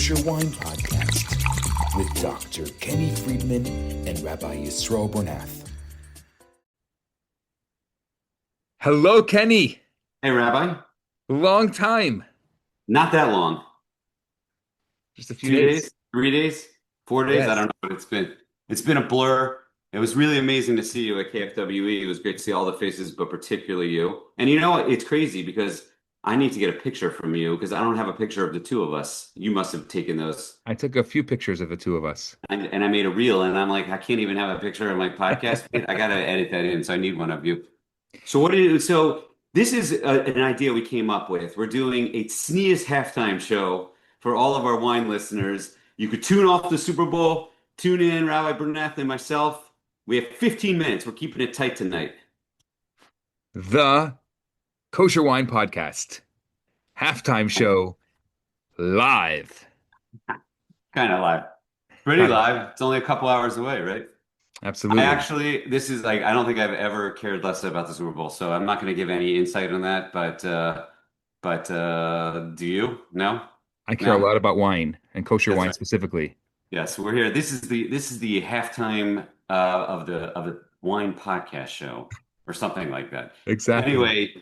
Kosher Wine Podcast with Dr. Kenny Friedman and Rabbi Bernath. Hello, Kenny. Hey, Rabbi. Long time. Not that long. Just a few 2 days, 3 days, 4 days. I Yes. don't know what it's been. It's been a blur. It was really amazing to see you at KFWE. It was great to see all the faces, but particularly you. And you know what? It's crazy because I need to get a picture from you because I don't have a picture of the two of us. You must have taken those. I took a few pictures of the two of us. And I made a reel, and I'm like, I can't even have a picture of my podcast feed. I got to edit that in, so I need one of you. So what do you? So this is an idea we came up with. We're doing a tznius halftime show for all of our wine listeners. You could tune off the Super Bowl, tune in, Rabbi Bernath and myself. We have 15 minutes. We're keeping it tight tonight. The Kosher Wine Podcast halftime show live. Kind of live. Pretty Kind of. live. It's only a couple hours away, right? Absolutely. This is like, I don't think I've ever cared less about the Super Bowl, so I'm not going to give any insight on that. But do you? No? I care a lot about wine and kosher That's wine right. specifically. Yes, we're here. This is the halftime of the wine podcast show or something like that. Exactly. Anyway,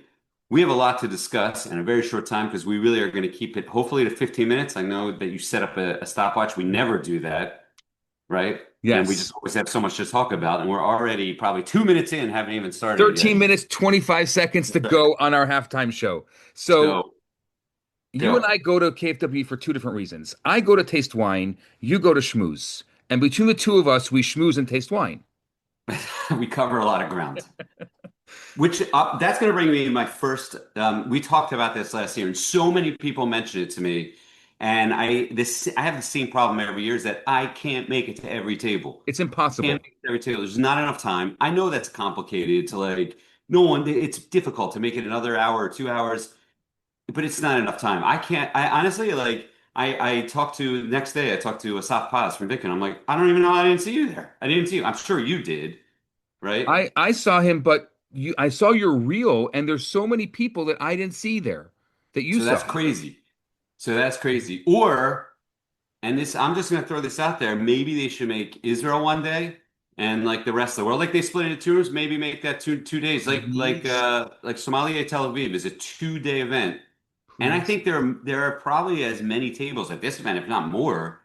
we have a lot to discuss in a very short time because we really are going to keep it hopefully to 15 minutes. I know that you set up a stopwatch. We never do that, right? And we Yes. just always have so much to talk about, and we're already probably 2 minutes in, haven't even started 13 yet. minutes, 25 seconds to go on our halftime show. So So you and go. I go to KFW for two different reasons. I go to taste wine, you go to schmooze. And between the two of us, we schmooze and taste wine. We cover a lot of ground. Which that's going to bring me to my first. We talked about this last year, and so many people mentioned it to me. And I have the same problem every year is that I can't make it to every table. It's Can't impossible. make it to every table. There's not enough time. I know that's complicated to like. No one. It's difficult to make it another hour or 2 hours, but it's not enough time. I can't. I honestly like. I talked to the next day. I talked to Asaf Paz from Vic, and I'm like, I don't even know. I didn't see you there. I didn't see you. I'm sure you did, right? I saw him, but I saw your reel, and there's so many people that I didn't see there that you So saw. that's crazy. So that's crazy. Or, and this, I'm just going to throw this out there. Maybe they should make Israel one day and like the rest of the world, like they split into tours, maybe make that two days. Please, Like Somalia Tel Aviv is a 2 day event. And I please. think there are probably as many tables at this event, if not more,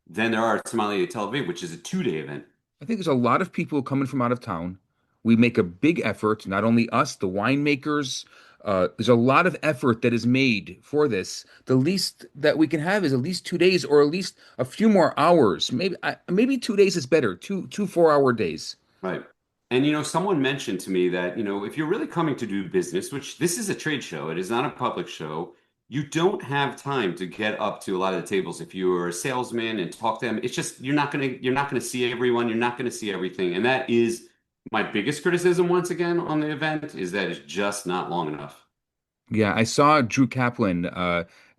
than there are at Somalia Tel Aviv, which is a 2 day event. I think there's a lot of people coming from out of town. We make a big effort, not only us, the winemakers. There's a lot of effort that is made for this. The least that we can have is at least 2 days, or at least a few more hours. Maybe 2 days is better. Two 4 hour days. Right. And someone mentioned to me that, if you're really coming to do business, which this is a trade show, it is not a public show, you don't have time to get up to a lot of the tables. If you're a salesman and talk to them, it's just you're not gonna see everyone, you're not gonna see everything. And that is my biggest criticism once again on the event is that it's just not long enough. Yeah, I saw Drew Kaplan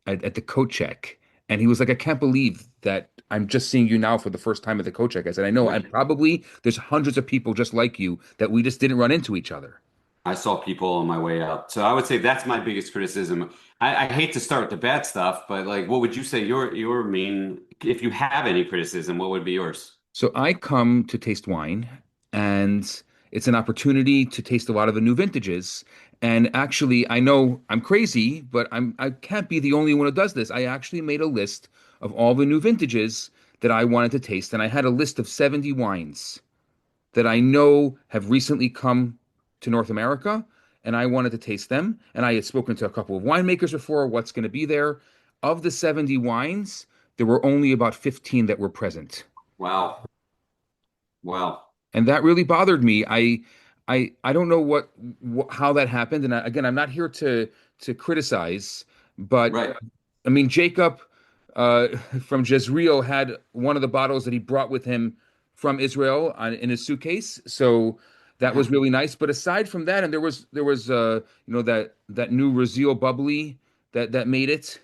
at the coat check, and he was like, "I can't believe that I'm just seeing you now for the first time at the coat check." I said, "I know, and Right. probably there's hundreds of people just like you that we just didn't run into each other." I saw people on my way out. So I would say that's my biggest criticism. I hate to start with the bad stuff, but like what would you say your main if you have any criticism, what would be yours? So I come to taste wine, and it's an opportunity to taste a lot of the new vintages. And actually, I know I'm crazy, but I can't be the only one who does this. I actually made a list of all the new vintages that I wanted to taste, and I had a list of 70 wines that I know have recently come to North America, and I wanted to taste them. And I had spoken to a couple of winemakers before, what's going to be there. Of the 70 wines, there were only about 15 that were present. Wow. Wow. And that really bothered me. I don't know how that happened. And again, I'm not here to criticize, but Right. I mean, Jacob uh, from Jezreel had one of the bottles that he brought with him from Israel in his suitcase. So that was really nice. But aside from that, and there was that new Raziel bubbly that made it.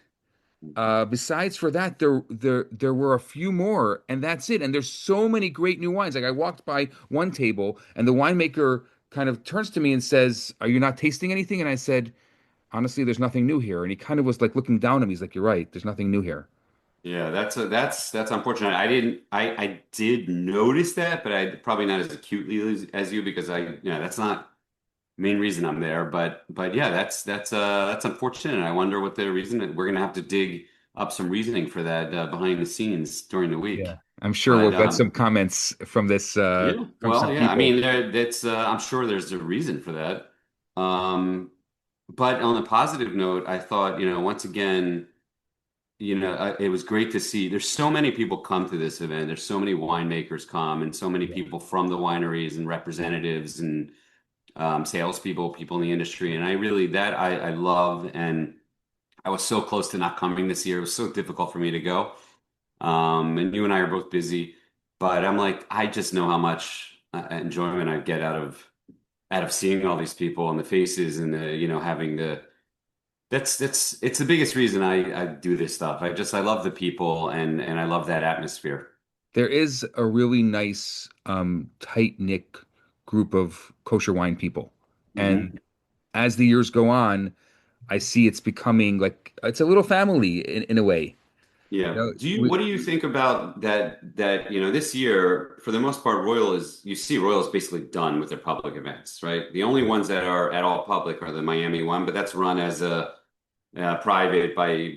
Besides for that, there were a few more, and that's it. And there's so many great new wines. Like I walked by one table, and the winemaker kind of turns to me and says, "Are you not tasting anything?" And I said, "Honestly, there's nothing new here." And he kind of was like looking down at me. He's like, "You're right. There's nothing new here." Yeah, that's unfortunate. I did notice that, but I probably not as acutely as you because that's not main reason I'm there. But yeah, that's unfortunate. I wonder what the reason. We're gonna have to dig up some reasoning for that behind the scenes during the Yeah. week. I'm sure we'll But get some comments from this yeah, from some well, yeah. I people. mean, that's I'm sure there's a reason for that. But on a positive note, I thought, once again, it was great to see. There's so many people come to this event. There's so many winemakers come, and so many Yeah. people from the wineries and representatives and salespeople, people in the industry. And I really that I love. And I was so close to not coming this year. It was so difficult for me to go. And you and I are both busy, but I'm like, I just know how much enjoyment I get out of seeing all these people and the faces and having the that's it's the biggest reason I do this stuff. I love the people and I love that atmosphere. There is a really nice tight-knit group of kosher wine people. And Hmm. as the years go on, I see it's becoming like it's a little family in a way. Yeah. You know, What do you think about that this year for the most part Royal is basically done with their public events, right? The only ones that are at all public are the Miami one, but that's run as a private by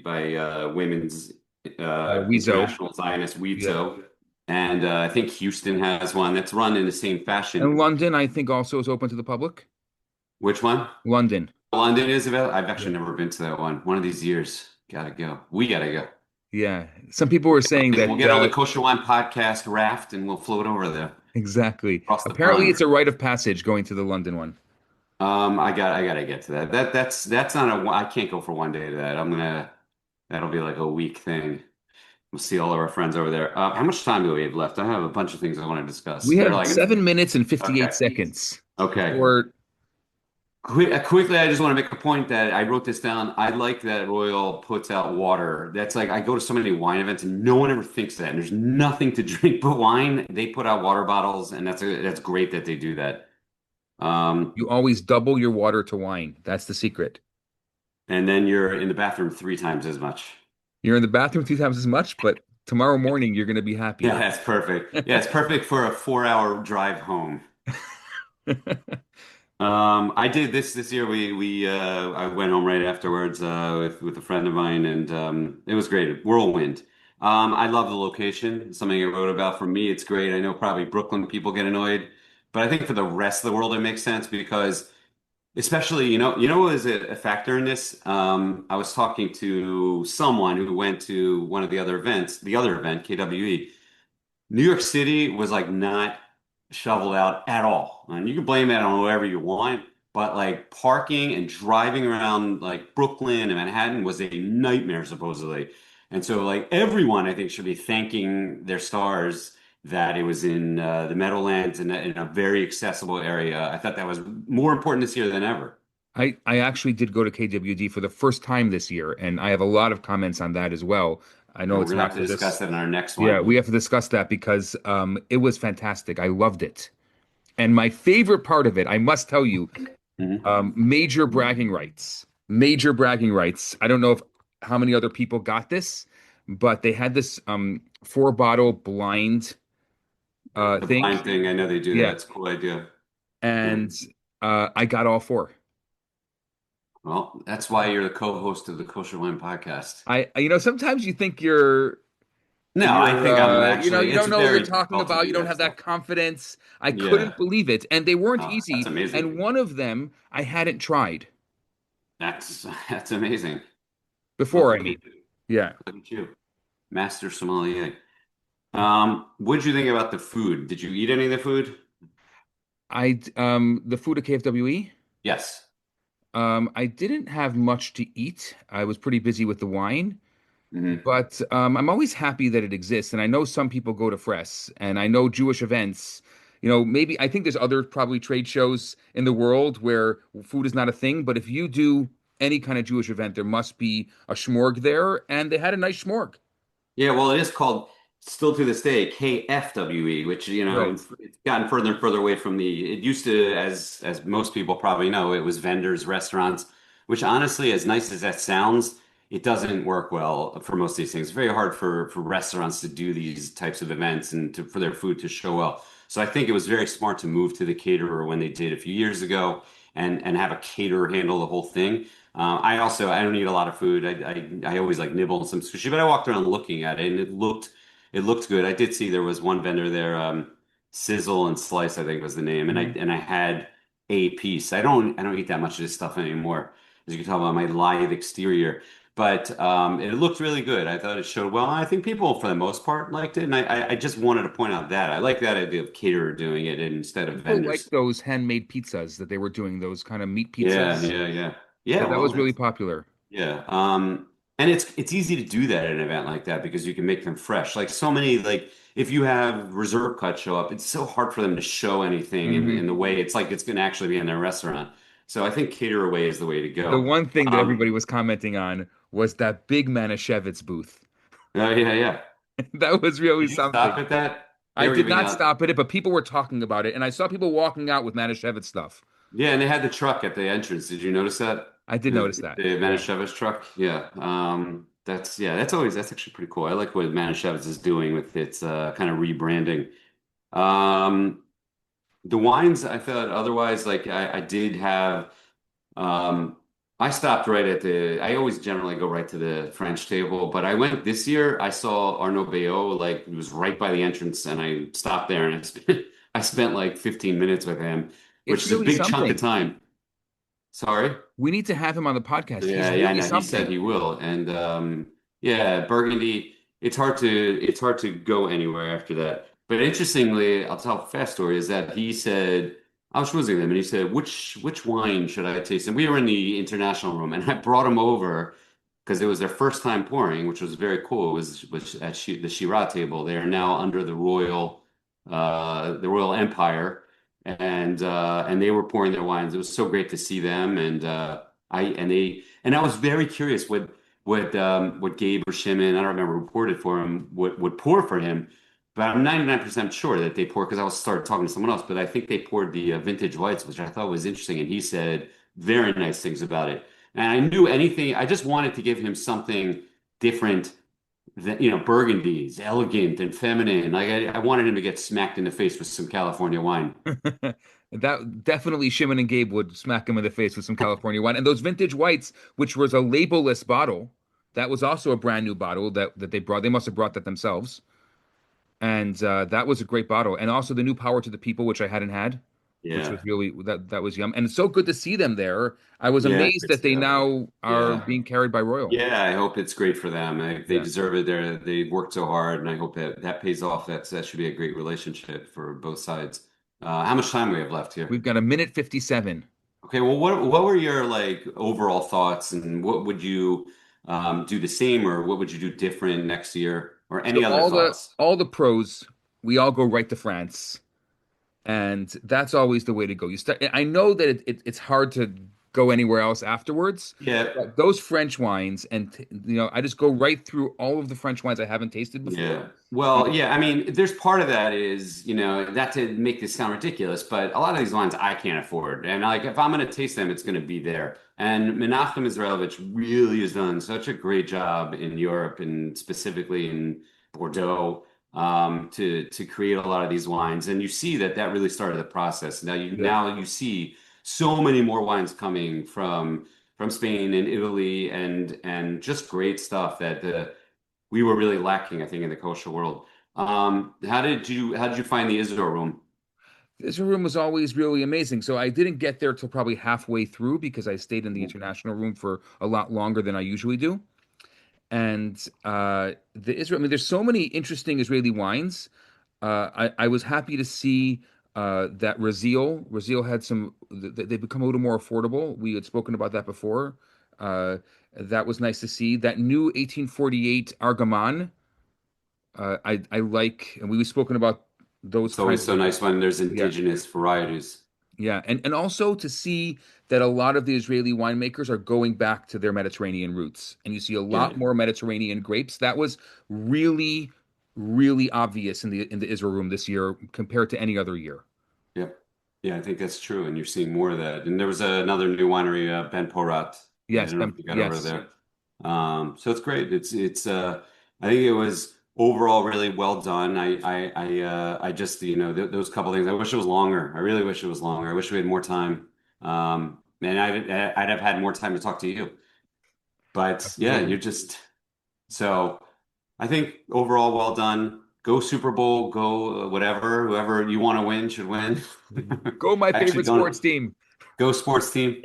Women's Weezo. International Zionist Yeah. WITO, and I think Houston has one that's run in the same And fashion. London, I think, also is open to the public. Which one? London. London is available. I've Yeah. actually never been to that one. One of these years, gotta go. We gotta go. Yeah. Some people were saying We'll that get on the Kosher Wine podcast raft and we'll float over there exactly. across the Apparently, pond. it's a rite of passage going to the London one. I gotta get to that. That's not I can't go for one day to that. That'll be like a week thing. We'll see all of our friends over there. How much time do we have left? I have a bunch of things I want to discuss. We They're have like, 7 minutes and 58 okay, seconds okay. before. Quickly, I just want to make a point that I wrote this down. I like that Royal puts out water. That's like I go to so many wine events and no one ever thinks that. And there's nothing to drink but wine. They put out water bottles, and that's great that they do that. Um, You always double your water to wine. That's the secret. and then you're in the bathroom 3 times as much. You're in the bathroom 2 times as much, but tomorrow morning you're going to be Yeah, happier. that's perfect. Yeah, it's perfect for a 4 hour drive home. I did this year. We I went home right afterwards with a friend of mine, and it was great. Whirlwind. I love the location. It's something I wrote about. For me, it's great. I know probably Brooklyn people get annoyed, but I think for the rest of the world, it makes sense because, especially what is a factor in this. I was talking to someone who went to one of the other events, the other event, KWE. New York City was like not shoveled out at all. And you can blame that on whoever you want, but like parking and driving around like Brooklyn and Manhattan was a nightmare supposedly. And so like everyone I think should be thanking their stars that it was in the Meadowlands in a very accessible area. I thought that was more important this year than ever. I actually did go to KWD for the first time this year, and I have a lot of comments on that as well. I know And we're it's gonna have not to for discuss this. that in our next Yeah, one. we have to discuss that because it was fantastic. I loved it. And my favorite part of it, I must tell you, Mhm. major bragging rights. Major bragging rights. I don't know if how many other people got this, but they had this 4 bottle blind The thing. blind thing, I know they do that. Yeah. It's a cool idea. Yeah. And I got all 4. Well, that's why you're the co-host of the Kosher Wine podcast. Sometimes you think you're No, I you're think I'm you actually, it's don't know what you're very talking difficult to about. You do don't that have that stuff. confidence. I Yeah. couldn't believe it. And they weren't Oh, that's easy. amazing. And one of them I hadn't tried That's amazing. Look before, I at you. mean. Yeah. Look at you. Master sommelier. What did you think about the food? Did you eat any of the food? The food at KFWE. Yes. I didn't have much to eat. I was pretty busy with the wine, Hmm. but I'm always happy that it exists. And I know some people go to Fress, and I know Jewish events. Maybe I think there's other probably trade shows in the world where food is not a thing. But if you do any kind of Jewish event, there must be a schmorg there, and they had a nice schmorg. Yeah, well, it is called still to this day KFWE, which Right. it's gotten further and further away from the. It used to, as most people probably know, it was vendors, restaurants. Which honestly, as nice as that sounds, it doesn't work well for most of these things. It's very hard for restaurants to do these types of events and for their food to show well. So I think it was very smart to move to the caterer when they did a few years ago and have a caterer handle the whole thing. I don't eat a lot of food. I always like nibble on some sushi, but I walked around looking at it and it looked good. I did see there was one vendor there, Sizzle and Slice, I think was the name, and I had a piece. I don't eat that much of this stuff anymore, as you can tell by my lithe exterior. But it looked really good. I thought it showed well. I think people, for the most part, liked it, and I just wanted to point out that I like that idea of caterer doing it instead of People like vendors. those handmade pizzas that they were doing, those kind of meat Yeah, pizzas. yeah, yeah, yeah. That Well, was really that's popular. yeah. And it's easy to do that at an event like that because you can make them fresh. Like so many, like if you have reserve cuts show up, it's so hard for them to show anything in Hmm. the way it's like it's going to actually be in their restaurant. So I think cater away is the way to The go. one thing that Um, everybody was commenting on was that big Manischewitz booth. oh yeah, yeah. That was really Did you stop something. at that? They I were did giving not out, stop at it, but people were talking about it, and I saw people walking out with Manischewitz stuff. yeah, and they had the truck at the entrance. Did you notice that? I did notice that. The Yeah. Manischewitz truck? Yeah. That's actually pretty cool. I like what Manischewitz is doing with its kind of rebranding. Um, the wines I thought otherwise, like I did have um I stopped right at I always generally go right to the French table, but I went this year, I saw Arnaud Bayot, like it was right by the entrance, and I stopped there and I spent like 15 minutes with him, which It's is a really big chunk of something. time. Sorry. We need to have him on the podcast. He's Yeah, yeah, I really know. He said something. he will. And yeah, Burgundy, it's hard to go anywhere after that. But interestingly, I'll tell a fast story is that he said I was schmoozing with him and he said, which wine should I taste? And we were in the international room and I brought him over because it was their first time pouring, which was very cool. It was at the Shiraz table. They are now under the Royal Empire, and they were pouring their wines. It was so great to see them, and I was very curious what Gabe or Shimon, I don't remember who poured it for him, would pour for him. But I'm 99% sure that they poured because I was started talking to someone else. But I think they poured the vintage whites, which I thought was interesting, and he said very nice things about it. And I knew anything. I just wanted to give him something different than Burgundy's elegant and feminine. Like I wanted him to get smacked in the face with some California wine. That definitely Shimon and Gabe would smack him in the face with some California wine. And those vintage whites, which was a labelless bottle, that was also a brand new bottle that they brought. They must have brought that themselves. And that was a great bottle. And also the new Power to the People, which I hadn't had, which was Yeah. really that was yum. And it's so good to see them there. I was Yeah, amazed great that they stuff. now are Yeah. being carried by Royal. Yeah, I hope it's great for them. They Yeah. deserve it. They worked so hard, and I hope that pays off. That should be a great relationship for both sides. How much time we have left here? We've got a minute 57. Okay, well, what were your like overall thoughts, and what would you do the same, or what would you do different next year, or So any other thoughts? all the pros, we all go right to France. And that's always the way to go. You start. I know that it's hard to go anywhere else afterwards, Yeah, but those French wines, and I just go right through all of the French wines I haven't tasted before. yeah. Well, yeah, I mean, there's part of that is, not to make this sound ridiculous, but a lot of these wines I can't afford. And like if I'm going to taste them, it's going to be there. And Menachem Israelovich really has done such a great job in Europe and specifically in Bordeaux, to create a lot of these wines. And you see that really started the process. Yeah. Now you see so many more wines coming from Spain and Italy and just great stuff that we were really lacking, I think, in the kosher world. How did you find the Israel room? This room was always really amazing. So I didn't get there till probably halfway through because I stayed in the international room for a lot longer than I usually do. And the Israel, I mean, there's so many interesting Israeli wines. I was happy to see that Raziel had some. They've become a little more affordable. We had spoken about that before. Uh, that was nice to see. That new 1848 Argaman. I like, and we've spoken about those It's always kinds so of. nice when there's Yeah, indigenous varieties. yeah, and also to see that a lot of the Israeli winemakers are going back to their Mediterranean roots, and you see a Yeah, lot more Mediterranean grapes. That was really, really obvious in the Israel room this year compared to any other year. yeah, yeah. I think that's true, and you're seeing more of that. And there was another new winery, Ben Porat. I Yes, don't know if you got over yes, there. So it's great. I think it was overall really well done. I just, th those couple things. I wish it was longer. I really wish it was longer. I wish we had more time. And I'd have had more time to talk to you. But yeah, Absolutely. so I think overall well done. Go Super Bowl, go whatever, whoever you want to win should win. Go my I actually favorite sports don't team. go sports team.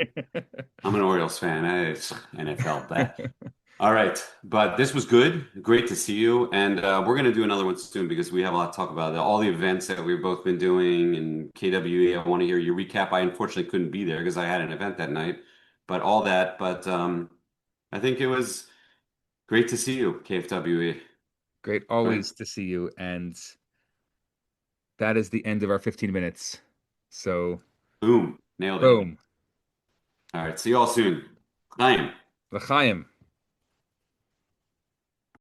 I'm an Orioles fan. It's NFL bad. All right, but this was good. Great to see you, and we're going to do another one soon because we have a lot to talk about. All the events that we've both been doing and KWE. I want to hear your recap. I unfortunately couldn't be there because I had an event that night, but all that. But I think it was great to see you, KFWE. Great Right? always to see you. And that is the end of our 15 minutes. So, Boom, nailed it. boom. All right, see you all soon. Chaim. L'chaim.